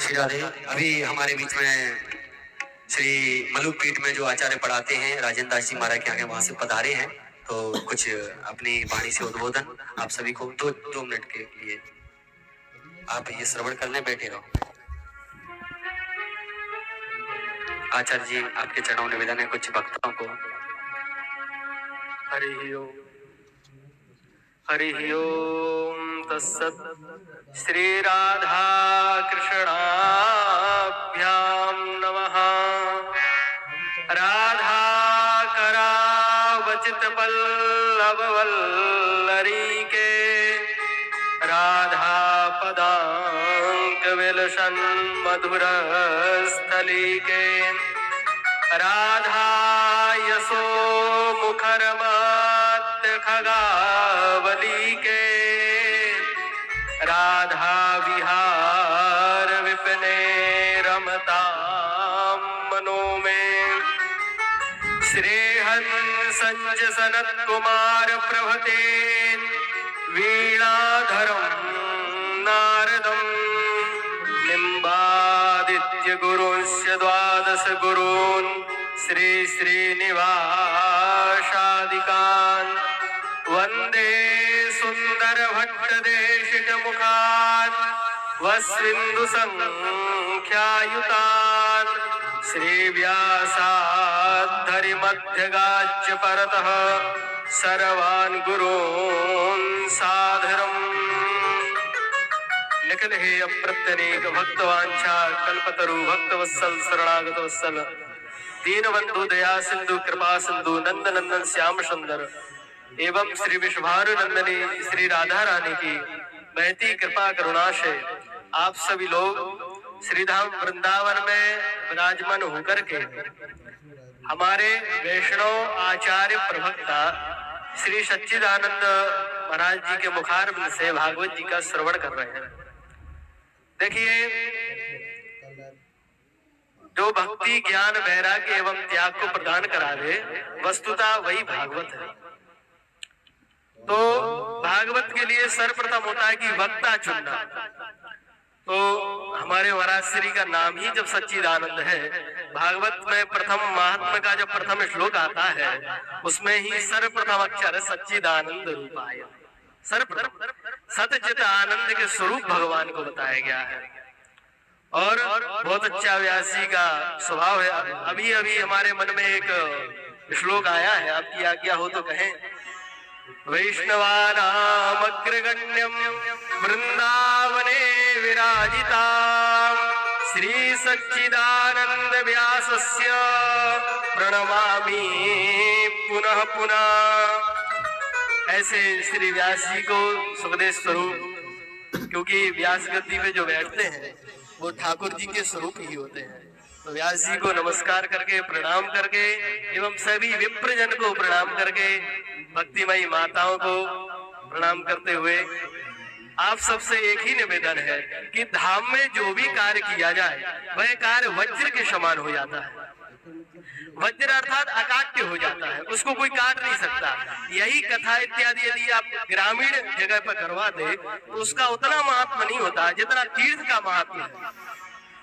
श्री राधे। अभी हमारे बीच में श्री मलुक पीठ में जो आचार्य पढ़ाते हैं राजेंद्र दास जी महाराज के आगे वहां से पधारे हैं, तो कुछ अपनी वाणी से उद्बोधन आप सभी को दो मिनट के लिए आप ये श्रवण करने बैठे रहो। आचार्य जी आपके चरणों निवेदन है कुछ भक्तों को। हरि ओम तत्सत्। श्री राधा कृष्णाभ्याम नमः। राधा करावचित पल्लव वल्लरी के राधा पदांक विलसन मधुर स्थली के राधा यशो मुखर मात्य खगावली के राधा विहार विपिने रमता मनो में श्री हंस सनत कुमार प्रभते वीणाधरम नारदम निम्बादित्य गुरुस्य द्वादश गुरून् श्री श्रीनिवासादिकान् वंदे सुंदर भट्ट देशिक मुखान् वस्विन्दु संख्यायुतान् श्री व्यासाद्धरि मध्यगाच्य परतः सर्वान् गुरून् सादरम्। निखिल हे अप्रत्यनेक भक्तवांछा कल्पतरु भक्तवत्सल शरणागत वत्सल दीनबंधु दया सिंधु कृपा सिंधु नंद नंदन श्याम सुंदर एवं श्री विश्वभानु नंदनी श्री राधा रानी की महती कृपा करुणा से आप सभी लोग श्रीधाम वृंदावन में विराजमान होकर के हमारे वैष्णव आचार्य प्रवक्ता श्री सच्चिदानंद महाराज जी के मुखारबिंद से भागवत जी का श्रवण कर रहे हैं। देखिए, जो भक्ति ज्ञान वैराग्य एवं त्याग को प्रदान करा दे वस्तुतः वही भागवत है। तो भागवत के लिए सर्वप्रथम होता है कि वक्ता चुनना। तो हमारे महाराज श्री का नाम ही जब सच्चिदानंद है, भागवत में प्रथम महात्मा का जो प्रथम श्लोक आता है उसमें ही सर्वप्रथम अक्षर सच्चिदानंद रूपाय। सर्वप्रथम सतचित आनंद के स्वरूप भगवान को बताया गया है। और बहुत अच्छा व्यास जी का स्वभाव है। अभी अभी हमारे मन में एक श्लोक आया है, आपकी आज्ञा हो तो कहें। वैष्णवानाम अग्रगण्यम वृंदावने विराजिता श्री सच्चिदानंद व्यासस्य प्रणमामि पुनः पुनः। ऐसे श्री व्यास जी को सुखदेव स्वरूप, क्योंकि व्यास गद्दी पे जो बैठते हैं वो ठाकुर जी के स्वरूप ही होते हैं। तो व्यास जी को नमस्कार करके प्रणाम करके एवं सभी विप्रजन को प्रणाम करके भक्तिमयी माताओं को प्रणाम करते हुए आप सबसे एक ही निवेदन है कि धाम में जो भी कार्य किया जाए वह कार्य वज्र के समान हो जाता है। वज्र अर्थात अकाट्य हो जाता है, उसको कोई काट नहीं सकता। यही कथा इत्यादि यदि आप ग्रामीण जगह पर करवा दे तो उसका उतना महात्मा नहीं होता जितना तीर्थ का महात्मा है।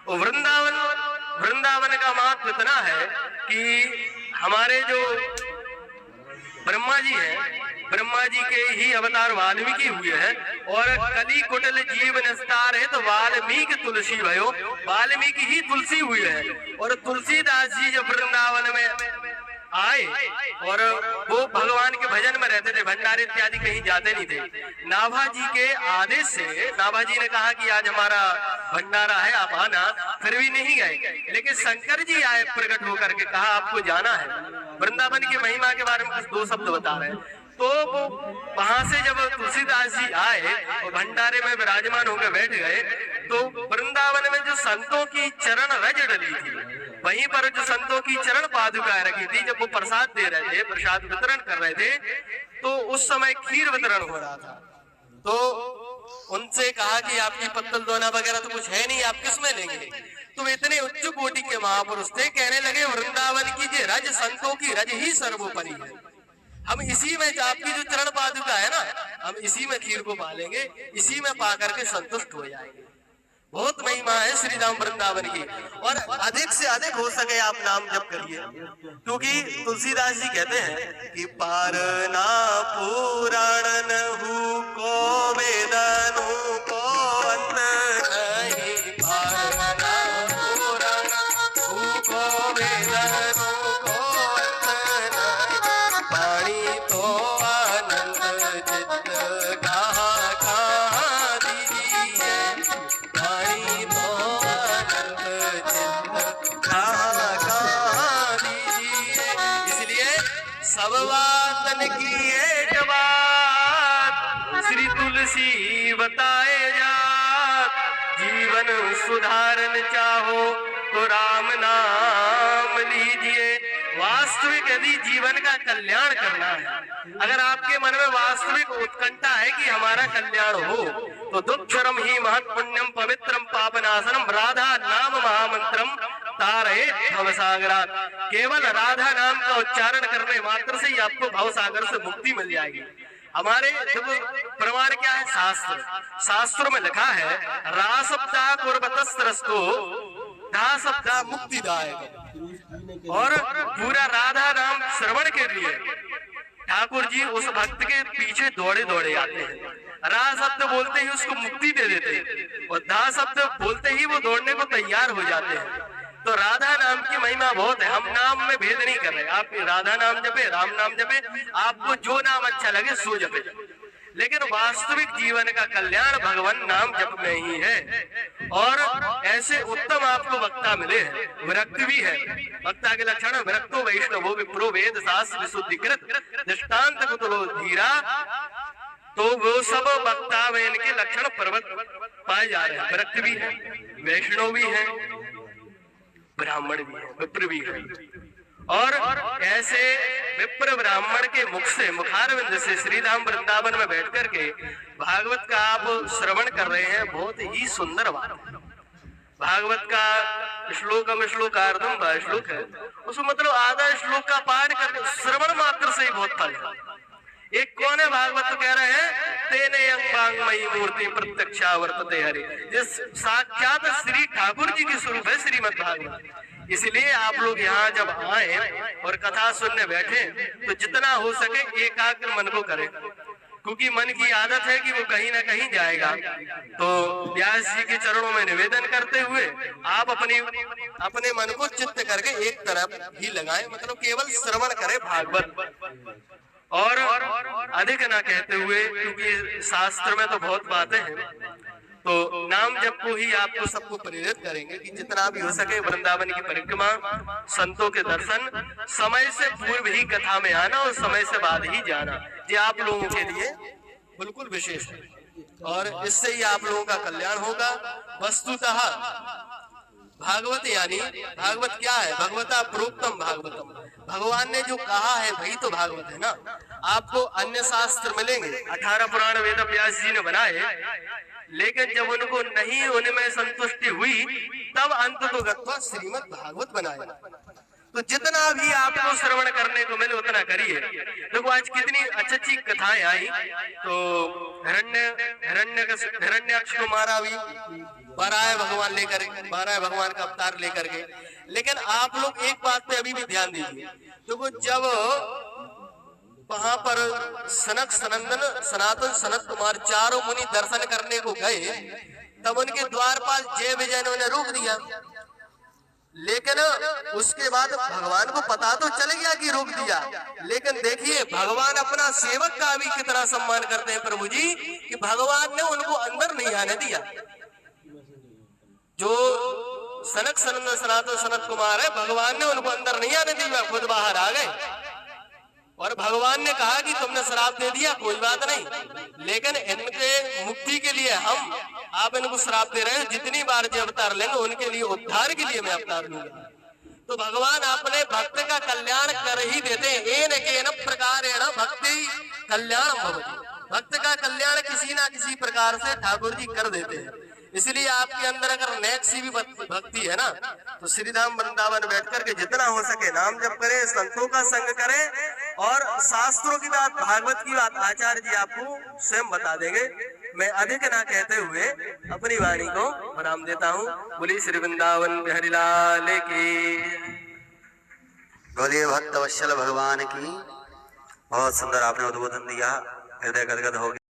वृंदावन का महत्व इतना है कि हमारे जो ब्रह्मा जी हैं, ब्रह्मा जी के ही अवतार वाल्मीकि हुए हैं। और कली कुटल जीव निस्तार है तो वाल्मीकि तुलसी भयो, वाल्मीकि ही तुलसी हुई है। और तुलसीदास जी जब वृंदावन में आए और वो भगवान के भजन में रहते थे, भंडारे इत्यादि कहीं जाते नहीं थे। नाभा जी के आदेश से नाभा जी ने कहा कि आज हमारा भंडारा है, आप आना, फिर भी नहीं गए। लेकिन शंकर जी आए प्रकट होकर के, कहा आपको जाना है। वृंदावन की महिमा के बारे में कुछ दो शब्द बता रहे हैं। तो वो वहां से जब तुलसीदास जी आए और भंडारे में विराजमान होकर बैठ गए तो वृंदावन में जो संतों की चरण रज डली थी, वहीं पर जो संतों की चरण पादुकाएं रखी थी, जब वो प्रसाद दे रहे थे, प्रसाद वितरण कर रहे थे, तो उस समय खीर वितरण हो रहा था। तो उनसे कहा कि आपकी पत्तल दोना वगैरह तो कुछ है नहीं, आप किस में लेंगे? तो इतने उच्च कोटि के महापुरुष थे, कहने लगे वृंदावन की जो रज संतों की रज ही सर्वोपरि है। हम इसी में, आपकी जो चरण पादुका है ना, हम इसी में खीर को पालेंगे, इसी में पा करके संतुष्ट हो जाएंगे। बहुत महिमा है श्री धाम वृंदावन की। और अधिक से अधिक हो सके आप नाम जप करिए, क्योंकि तुलसीदास जी कहते हैं कि पार ना पुराण हूँ को वेदनु को अंत नहीं, पार ना पुराण हूँ को वेदनु को अंत नहीं, पानी तो आनंद चित्त कहाँ कहाँ दीजिए, पानी तो आनंद चित्त कहाँ कहाँ दीजिए। इसलिए सब बातन की एक बात श्री तुलसी बताए जात, जीवन सुधारन चाहो तो राम नाम लीजिए। वास्तविक यदि जीवन का कल्याण करना है, अगर आपके मन में वास्तविक उत्कंठा है कि हमारा कल्याण हो, तो दुक्षरम ही महत् पुण्यम पवित्रम पापनाशनम राधा नाम महामंत्रम तारे भवसागरात। केवल राधा नाम का उच्चारण करने मात्र से ही आपको भवसागर से मुक्ति मिल जाएगी। हमारे जब प्रमाण क्या है, शास्त्र में लिखा है रासप्ता कुर्बतस्त्रस्तो दासप्ता मुक्तिदायक। और पूरा राधा नाम श्रवण के लिए ठाकुर जी उस भक्त के पीछे दौड़े दौड़े आते हैं। रा शब्द बोलते ही उसको मुक्ति दे देते हैं और दा शब्द बोलते ही वो दौड़ने को तैयार हो जाते हैं। तो राधा नाम की महिमा बहुत है। हम नाम में भेद नहीं कर रहे, आप राधा नाम जपे, राम नाम जपे, आपको जो नाम अच्छा लगे सो जपे, लेकिन वास्तविक जीवन का कल्याण भगवान नाम जप में ही है। और ऐसे उत्तम आपको वक्ता मिले हैं, विरक्त भी है। वक्ता के लक्षण विरक्तो वैष्णवो विप्रो वेद शास्त्र विशुद्धिकृत दृष्टांत कुतुलो धीरा। तो वो सब वक्ता में इनके लक्षण पर्वत पाए जा रहे हैं। विरक्त भी है, वैष्णव भी है, ब्राह्मण भी है, विप्र भी है। और ऐसे विप्र ब्राह्मण के मुख से, मुखारविंद से श्रीधाम वृंदावन में बैठ करके भागवत का आप श्रवण कर रहे हैं। बहुत ही सुंदर बात है। भागवत का श्लोकम श्लोकार्धम श्लोक है, उसको मतलब आधा श्लोक का पाठ करके श्रवण मात्र से ही बहुत फल है। एक कौन है भागवत तो कह रहे हैं तेने अंगांगमयी मूर्ति प्रत्यक्षा वर्तते हरि। जिस साक्षात श्री ठाकुर जी की स्वरूप है श्रीमद् भागवत। इसलिए आप लोग यहाँ जब आए और कथा सुनने बैठे तो जितना हो सके एकाग्र मन को करें, क्योंकि मन की आदत है कि वो कहीं ना कहीं जाएगा। तो व्यास जी के चरणों में निवेदन करते हुए आप अपने मन को चित्त करके एक तरफ ही लगाएं, मतलब केवल श्रवण करें भागवत, और अधिक ना कहते हुए, क्योंकि शास्त्र में तो बहुत बातें हैं। तो नाम जप को ही आपको सबको प्रेरित करेंगे कि जितना भी हो सके वृंदावन की परिक्रमा, संतों के दर्शन, समय से पूर्व ही कथा में आना और समय से बाद ही जाना, ये आप लोगों के लिए बिल्कुल विशेष है। और इससे ही आप लोगों का कल्याण होगा। वस्तुतः भागवत यानी भागवत क्या है, भगवता प्रोक्तम भागवतम। भगवान ने जो कहा है वही तो भागवत है ना। आपको अन्य शास्त्र मिलेंगे, 18 पुराण वेद व्यास जी ने बनाए, लेकिन जब उनको नहीं उनमें संतुष्टि हुई तब अंत तो गत्वा श्रीमद् भागवत बनाया। तो जितना भी आपको श्रवण करने को मिले उतना करिए। देखो आज कितनी अच्छी अच्छी कथाएं आई। तो हिरण्यकश्यप को मारा भी बारह भगवान लेकर, 12 भगवान का अवतार लेकर के। लेकिन आप लोग एक बात पे अभी भी ध्यान दीजिए। देखो जब वहां पर सनक सनंदन सनातन सनत कुमार चारों मुनि दर्शन करने को गए, तब उनके द्वारपाल जय विजय ने उन्हें रोक दिया। लेकिन उसके बाद भगवान को पता तो चल गया कि रोक दिया, लेकिन देखिए भगवान अपना सेवक का भी कितना सम्मान करते हैं प्रभु जी, कि भगवान ने उनको अंदर नहीं आने दिया। जो सनक सनंदन सनातन सनत कुमार है, भगवान ने उनको अंदर नहीं आने दिया, खुद बाहर आ गए। और भगवान ने कहा कि तुमने श्राप दे दिया, कोई बात नहीं, लेकिन इनके मुक्ति के लिए आप इनको श्राप दे रहे हैं, जितनी बार जो अवतार लेंगे उनके लिए उद्धार के लिए मैं अवतार लूंगा। तो भगवान अपने भक्त का कल्याण कर ही देते हैं। एन केन प्रकारेण भक्ति कल्याण भवति। भक्त का कल्याण किसी ना किसी प्रकार से ठाकुर जी कर देते हैं। इसलिए आपके अंदर अगर नेक सी भी भक्ति है ना, तो श्रीधाम वृंदावन बैठ करके जितना हो सके नाम जप करें, संतों का संग करें, और शास्त्रों की बात, भागवत की बात आचार्य जी आपको स्वयं बता देंगे। मैं अधिक ना कहते हुए अपनी वाणी को विराम देता हूँ। बोली श्री वृंदावन बिहारी लाल की। बोलिए भक्त वत्सल भगवान की। बहुत सुंदर आपने उद्बोधन दिया, हृदय गदगद हो गया।